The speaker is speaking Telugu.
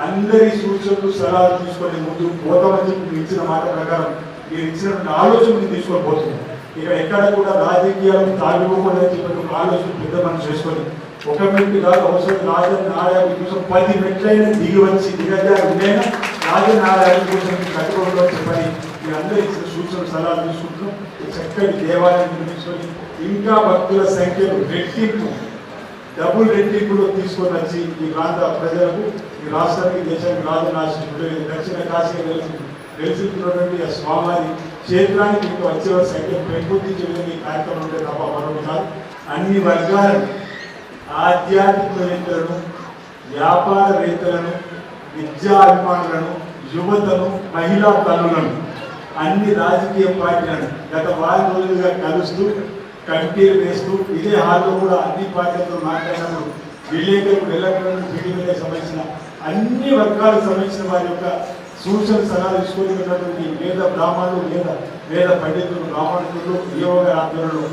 అందరి సూచనలు సలహాలు తీసుకొని ముందు పోతామని చెప్పి మీరు ఇచ్చిన మాట ప్రకారం మీరు ఇచ్చినటువంటి ఆలోచన తీసుకొని పోతున్నాం. ఇక్కడ ఎక్కడ కూడా రాజకీయాలు తాగిపోకూడదని చెప్పి ఒక ఆలోచన పెద్ద మనం చేసుకొని ఒక మెట్టు కాదు అవసరం రాజన్న ఆలయాన్ని కోసం 10 మెట్లైనా దిగి వచ్చి ఉండైనా రాజన్న ఆలయాన్ని కోసం కట్టుకోవడం చెప్పని మీరందరూ ఇచ్చిన సూచనలు సలహాలు తీసుకుంటున్నాం. చక్కటి దేవాలయం నిర్మించుకొని ఇంకా భక్తుల సంఖ్యను డబుల్ రెట్టింపులో తీసుకొని వచ్చి ఈ ప్రాంత ప్రజలకు ఈ రాష్ట్రానికి దేశానికి రాజనాశించుకుంటే దక్షిణ కాశీగా వెలుసుకున్నటువంటి ఆ స్వామివారి క్షేత్రానికి ఇంకా వచ్చేవారి సంఖ్యను పెంపొందించే విధంగా ఈ కార్యక్రమం ఉంటే తప్ప మరొకటి కాదు. అన్ని వర్గాలను ఆధ్యాత్మికవేత్తలను వ్యాపారవేత్తలను విద్యా అభిమానులను యువతను మహిళా తల్లులను అన్ని రాజకీయ పార్టీలను గత వారం రోజులుగా కలుస్తూ కమిటీలు వేస్తూ ఇదే హాల్లో కూడా అన్ని పార్టీలతో మాట్లాడినప్పుడు విలేకరులు వెళ్ళకుండా పీడిఎంకి సంబంధించిన అన్ని వర్గాలకు సంబంధించిన వారి యొక్క సూచన సలహాలు తీసుకొని వేద బ్రాహ్మణులు వేద పండితులు బ్రాహ్మణులు యోగ ఆధ్వర్యంలో